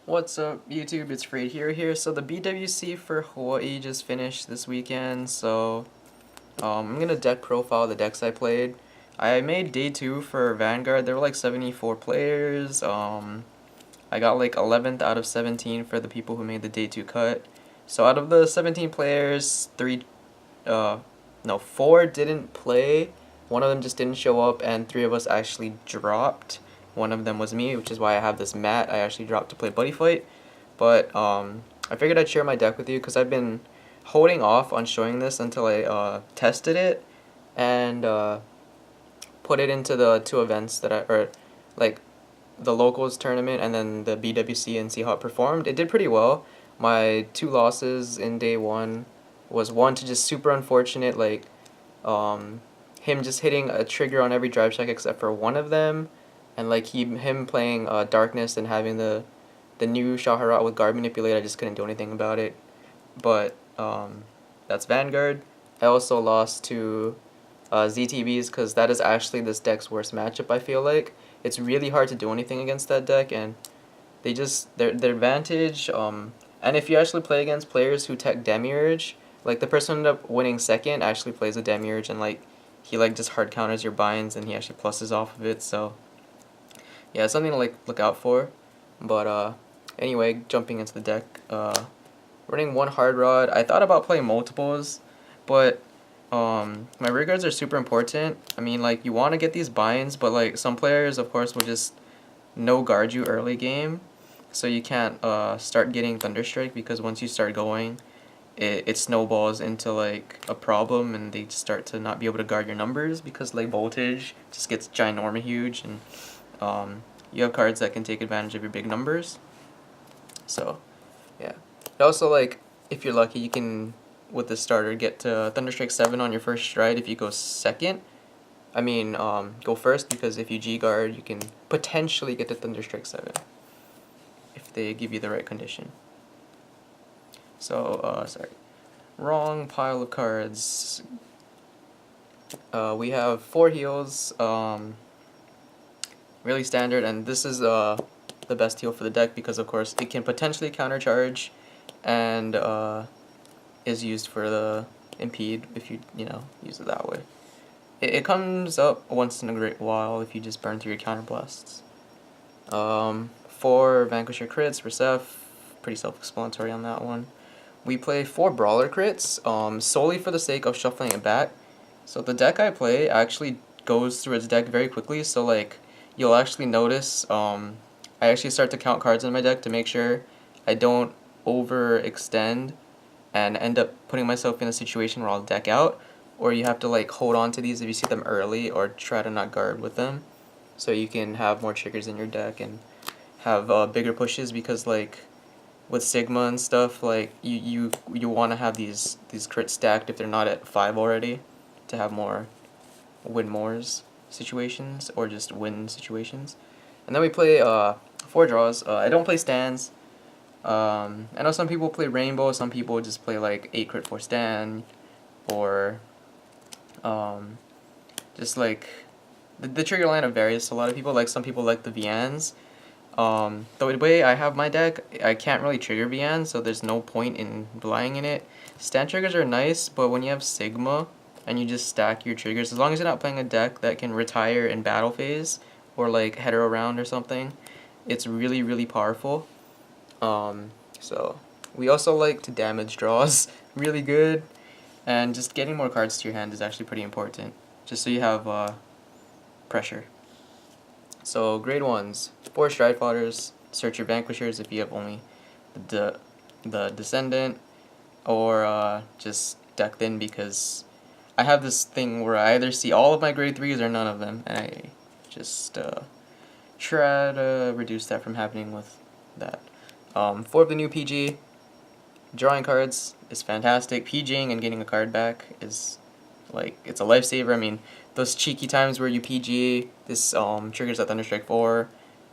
What's up, YouTube? It's Freight here. So the BWC for Hawaii just finished this weekend, so I'm gonna deck profile the decks I played. I made day 2 for Vanguard. There were like 74 players. I got like 11th out of 17 for the people who made the day 2 cut. So out of the 17 players, 4 didn't play. One of them just didn't show up, and 3 of us actually dropped. One of them was me, which is why I have this mat. I actually dropped to play Buddy Fight. But I figured I'd share my deck with you because I've been holding off on showing this until I tested it and put it into the 2 events that like the locals tournament and then the BWC, and see how it performed. It did pretty well. My 2 losses in day 1 was one to just super unfortunate, like him just hitting a trigger on every drive check except for one of them, and like him playing Darkness and having the new Shaharat with Guard Manipulate. I just couldn't do anything about it. But that's Vanguard. I also lost to ZTBs because that is actually this deck's worst matchup, I feel like. It's really hard to do anything against that deck, and they just their advantage, and if you actually play against players who tech Demiurge, like the person who ended up winning second actually plays a Demiurge, and like he like just hard counters your binds and he actually pluses off of it. So yeah, it's something to like look out for. But anyway, jumping into the deck, running one hard rod. I thought about playing multiples, but my rear guards are super important. I mean, like, you want to get these binds, but like some players of course will just no guard you early game, so you can't start getting Thunderstrike, because once you start going, it snowballs into like a problem, and they just start to not be able to guard your numbers because like voltage just gets ginormous huge, and you have cards that can take advantage of your big numbers. So yeah. Also, like, if you're lucky, you can, with the starter, get to Thunderstrike 7 on your first stride if you go second. I mean, go first, because if you G-guard, you can potentially get to Thunderstrike 7 if they give you the right condition. So, sorry. Wrong pile of cards. We have 4 heals, really standard, and this is the best heal for the deck because, of course, it can potentially countercharge and is used for the impede if you use it that way. It comes up once in a great while if you just burn through your counterblasts. 4 Vanquisher crits for Seth, pretty self-explanatory on that one. We play 4 Brawler crits, solely for the sake of shuffling it back. So the deck I play actually goes through its deck very quickly, so like you'll actually notice I actually start to count cards in my deck to make sure I don't overextend and end up putting myself in a situation where I'll deck out, or you have to like hold on to these if you see them early, or try to not guard with them, so you can have more triggers in your deck and have bigger pushes, because like with Sigma and stuff, like you want to have these crits stacked if they're not at 5 already, to have more win mores situations or just win situations. And then we play 4 draws. I don't play stands. I know some people play Rainbow, some people just play like 8 crit 4 stand, or just like the trigger lineup varies. A lot of people like, some people like the Vians. The way I have my deck, I can't really trigger Vian, so there's no point in relying in it. Stand triggers are nice, but when you have Sigma and you just stack your triggers, as long as you're not playing a deck that can retire in battle phase or like hetero round or something, it's really, really powerful. So we also like to damage draws really good, and just getting more cards to your hand is actually pretty important, just so you have pressure. So grade 1s, 4 Stride Fodders, search your Vanquishers if you have only the Descendant, or just deck thin, because I have this thing where I either see all of my grade 3s or none of them, and I just try to reduce that from happening with that. 4 of the new PG. Drawing cards is fantastic. PGing and getting a card back is like, it's a lifesaver. I mean, those cheeky times where you PG, this triggers at Thunderstrike 4,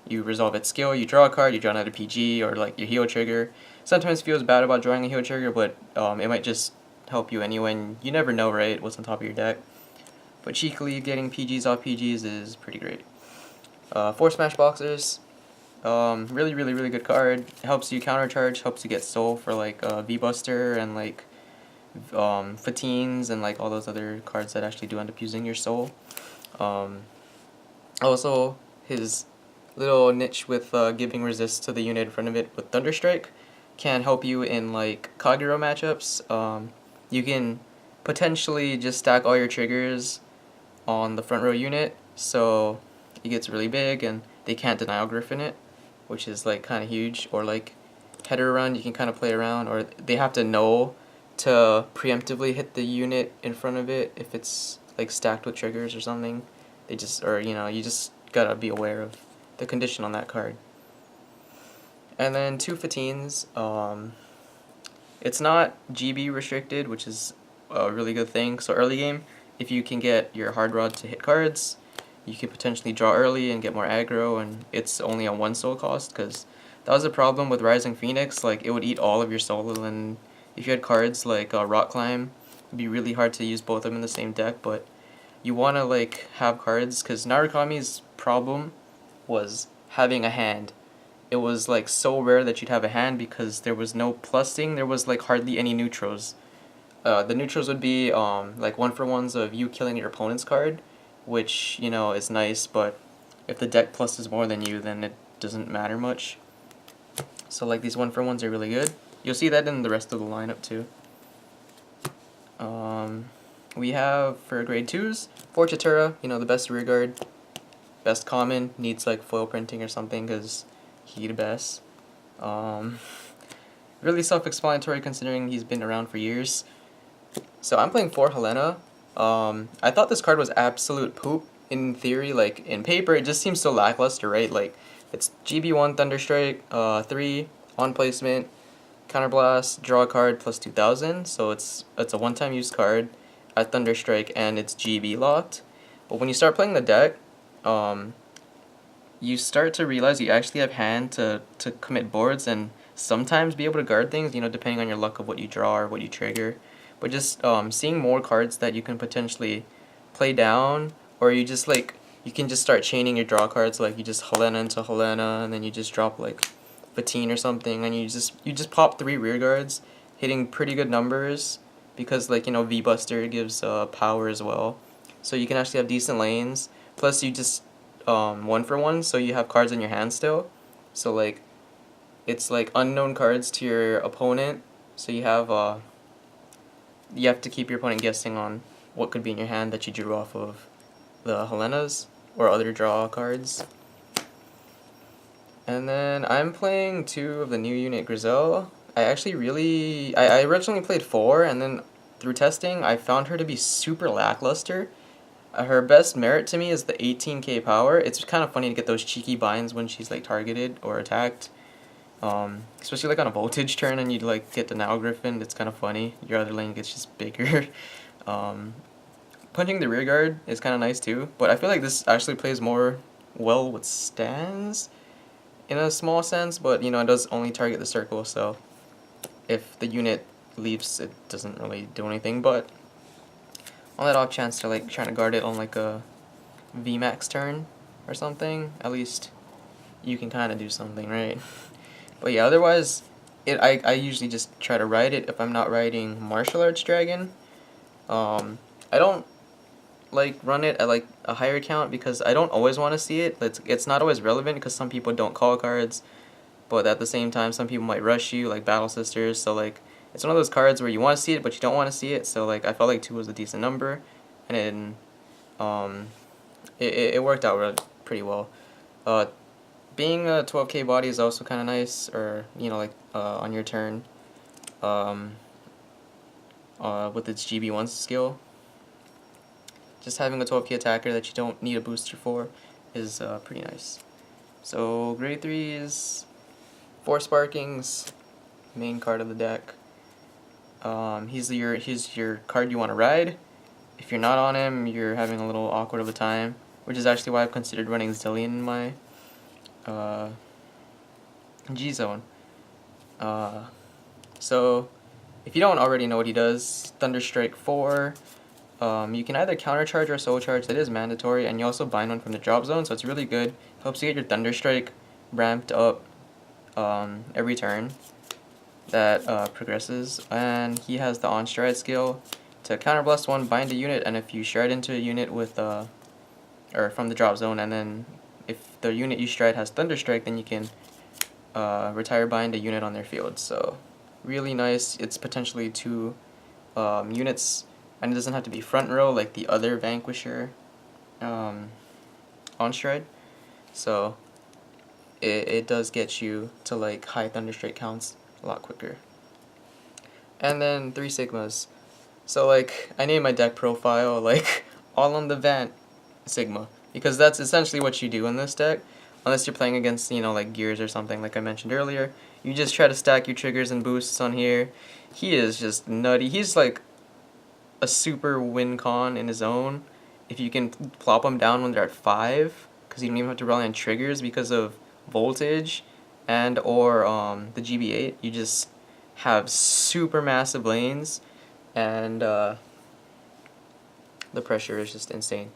you resolve its skill, you draw a card, you draw another PG, or like your heal trigger. Sometimes feels bad about drawing a heal trigger, but it might just help you anyway, and you never know, right, what's on top of your deck. But cheekily getting PGs off PGs is pretty great. 4 Smash Boxers. Really good card. It helps you countercharge, helps you get soul for like V-Buster and like Fatines and like all those other cards that actually do end up using your soul. Also, his little niche with giving resist to the unit in front of it with Thunderstrike can help you in like Kagero matchups. You can potentially just stack all your triggers on the front row unit, so it gets really big and they can't denial Griffin it, which is like kind of huge. Or like header run, you can kind of play around, or they have to know to preemptively hit the unit in front of it if it's like stacked with triggers or something. They just, or you know, you just gotta be aware of the condition on that card. And then 2 Fatines. It's not GB restricted, which is a really good thing. So early game, if you can get your hard rod to hit cards, you can potentially draw early and get more aggro, and it's only a 1 soul cost, because that was a problem with Rising Phoenix. Like, it would eat all of your soul, and if you had cards like Rock Climb, it'd be really hard to use both of them in the same deck. But you want to like have cards, because Narukami's problem was having a hand. It was like so rare that you'd have a hand because there was no plusing, there was like hardly any neutros. The neutros would be like 1-for-1s of you killing your opponent's card, which, you know, is nice, but if the deck pluses more than you, then it doesn't matter much. So like these 1-for-1s are really good. You'll see that in the rest of the lineup too. We have for grade 2s, Forchatura, you know, the best rear guard, best common, needs like foil printing or something because he the best. Really self-explanatory considering he's been around for years. So I'm playing 4 Helena. I thought this card was absolute poop in theory. Like in paper, it just seems so lackluster, right? Like it's GB1 Thunderstrike, 3 on placement, counterblast, draw a card plus 2000. So it's a one-time use card at Thunderstrike and it's GB locked. But when you start playing the deck, you start to realize you actually have hand to commit boards and sometimes be able to guard things, you know, depending on your luck of what you draw or what you trigger. But just seeing more cards that you can potentially play down, or you just like, you can just start chaining your draw cards, like you just Helena into Helena, and then you just drop like Fatine or something, and you just pop 3 rear guards, hitting pretty good numbers, because like, you know, V-Buster gives power as well. So you can actually have decent lanes, plus you just 1-for-1, so you have cards in your hand still. So like, it's like unknown cards to your opponent, so you have to keep your opponent guessing on what could be in your hand that you drew off of the Helenas or other draw cards. And then I'm playing 2 of the new unit Grizel. I originally played 4, and then through testing I found her to be super lackluster. Her best merit to me is the 18k power. It's kind of funny to get those cheeky binds when she's like targeted or attacked. Especially like on a voltage turn and you like get the Now Griffin, it's kind of funny. Your other lane gets just bigger. Punching the rear guard is kind of nice too, but I feel like this actually plays more well with stands in a small sense, but you know, it does only target the circle, so if the unit leaves, it doesn't really do anything. But on that off chance they're like trying to guard it on like a VMAX turn or something, at least you can kind of do something, right? But yeah, otherwise, I usually just try to ride it if I'm not riding Martial Arts Dragon. I don't like run it at like a higher count because I don't always want to see it. It's not always relevant because some people don't call cards, but at the same time some people might rush you, like Battle Sisters. So like, it's one of those cards where you want to see it but you don't want to see it. So like, I felt like 2 was a decent number, and then it worked out pretty well. Being a 12k body is also kind of nice, or you know, like on your turn, with its GB1 skill. Just having a 12k attacker that you don't need a booster for is pretty nice. So grade 3 is 4 Sparkings, main card of the deck. He's your card you want to ride. If you're not on him, you're having a little awkward of a time, which is actually why I've considered running Zillion in my G-Zone. So if you don't already know what he does, Thunderstrike 4, you can either countercharge or soul charge. That is mandatory, and you also bind one from the drop zone, so it's really good. Helps you get your Thunderstrike ramped up every turn that progresses, and he has the on stride skill to counterblast one, bind a unit, and if you stride into a unit with or from the drop zone, and then if the unit you stride has Thunderstrike, then you can retire bind a unit on their field. So really nice. It's potentially 2 units, and it doesn't have to be front row like the other Vanquisher on stride. So it does get you to like high Thunderstrike counts a lot quicker. And then 3 Sigmas. So like I named my deck profile like all on the Vant Sigma, because that's essentially what you do in this deck. Unless you're playing against, you know, like Gears or something like I mentioned earlier. You just try to stack your triggers and boosts on here. He is just nutty. He's like a super win con in his own. If you can plop them down when they're at 5, because you don't even have to rely on triggers because of voltage and or the GB8. You just have super massive lanes, and the pressure is just insane.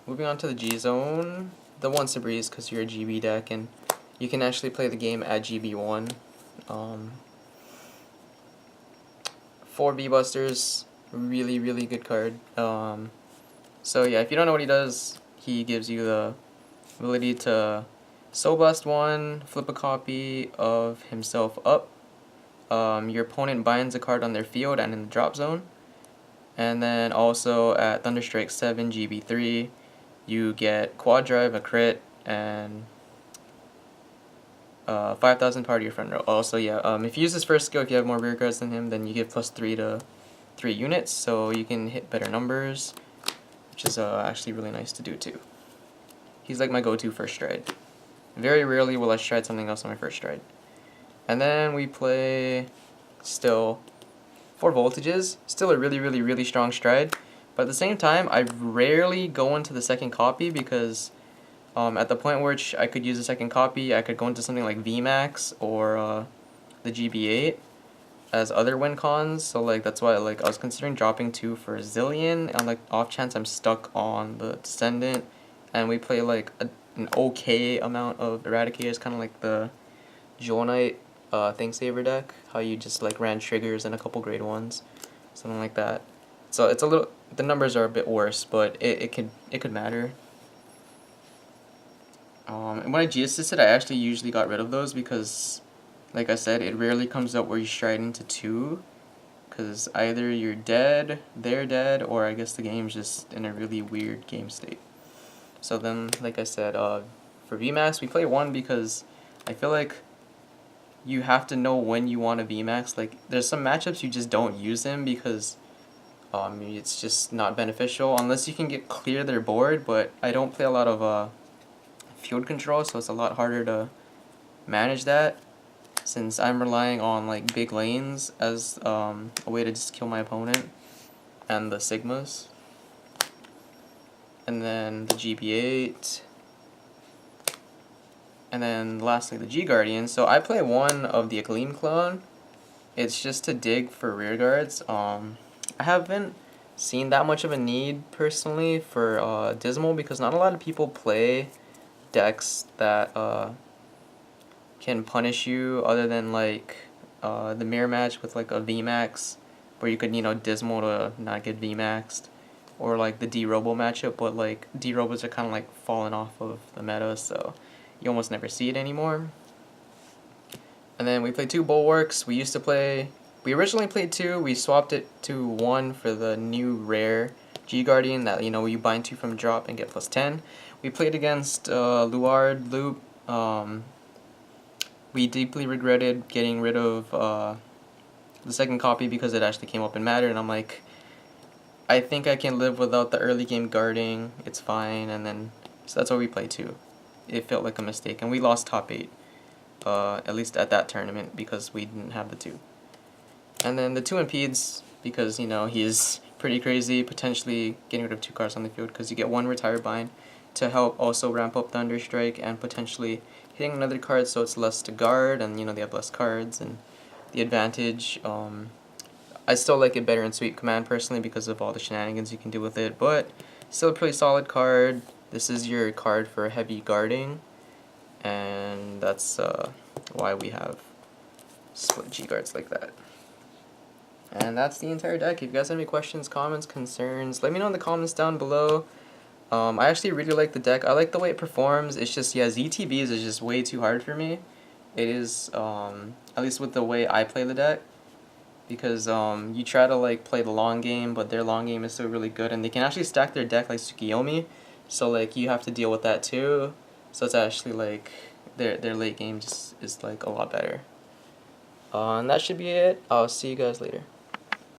Moving on to the G zone, the Once a Breeze, because you're a GB deck and you can actually play the game at GB1. 4 B-Busters, really good card. So yeah, if you don't know what he does, he gives you the ability to Soul Blast 1, flip a copy of himself up. Your opponent binds a card on their field and in the drop zone. And then also at Thunderstrike 7 GB3, you get Quad Drive, a crit, and 5,000 power to your front row. Also, yeah, if you use his first skill, if you have more rear guards than him, then you get +3 to 3 units, so you can hit better numbers, which is actually really nice to do too. He's like my go-to first stride. Very rarely will I stride something else on my first stride. And then we play still 4 voltages, still a really strong stride, but at the same time I rarely go into the second copy because at the point where I could use a second copy, I could go into something like VMAX or the GB8 as other win cons. So like that's why like I was considering dropping 2 for Zillion on like off chance I'm stuck on the Descendant, and we play like an okay amount of Eradicators, kind of like the Jewel Knight Thing Saver deck, how you just like ran triggers and a couple grade 1s, something like that. So it's a little, the numbers are a bit worse, but it could matter. And when I G-assisted, I actually usually got rid of those because, like I said, it rarely comes up where you stride into 2, because either you're dead, they're dead, or I guess the game's just in a really weird game state. So then, like I said, for VMAX, we play 1 because I feel like you have to know when you want to VMAX. Like, there's some matchups you just don't use him because it's just not beneficial unless you can clear their board, but I don't play a lot of field control, so it's a lot harder to manage that since I'm relying on like big lanes as a way to just kill my opponent and the Sigmas. And then the GB8, and then lastly the G-Guardian. So I play 1 of the Akaleem clone. It's just to dig for rear guards. I haven't seen that much of a need personally for Dismal because not a lot of people play decks that can punish you other than like the mirror match with like a VMAX where you could, you know, Dismal to not get VMAXed, or like the D-Robo matchup, but like D-Robos are kind of like falling off of the meta, so you almost never see it anymore. And then we play 2 Bulwarks. We originally played 2, we swapped it to 1 for the new rare G-Guardian that, you know, you bind 2 from drop and get +10. We played against Luard Loop. We deeply regretted getting rid of the second copy because it actually came up in Matter, and I'm like, I think I can live without the early game guarding, it's fine, and then, so that's why we played 2. It felt like a mistake, and we lost top 8, at least at that tournament, because we didn't have the 2. And then the 2 Impedes, because, you know, he's pretty crazy, potentially getting rid of 2 cards on the field, because you get 1 Retire Bind to help also ramp up Thunderstrike, and potentially hitting another card so it's less to guard, and, you know, they have less cards, and the advantage, I still like it better in Sweep Command personally because of all the shenanigans you can do with it, but still a pretty solid card. This is your card for heavy guarding, and that's why we have split G guards like that. And that's the entire deck. If you guys have any questions, comments, concerns, let me know in the comments down below. I actually really like the deck. I like the way it performs. It's just, yeah, ZTBs is just way too hard for me. It is, at least with the way I play the deck. Because you try to like play the long game, but their long game is still really good. And they can actually stack their deck like Tsukiyomi. So like you have to deal with that too. So it's actually like their late game just is like a lot better. And that should be it. I'll see you guys later.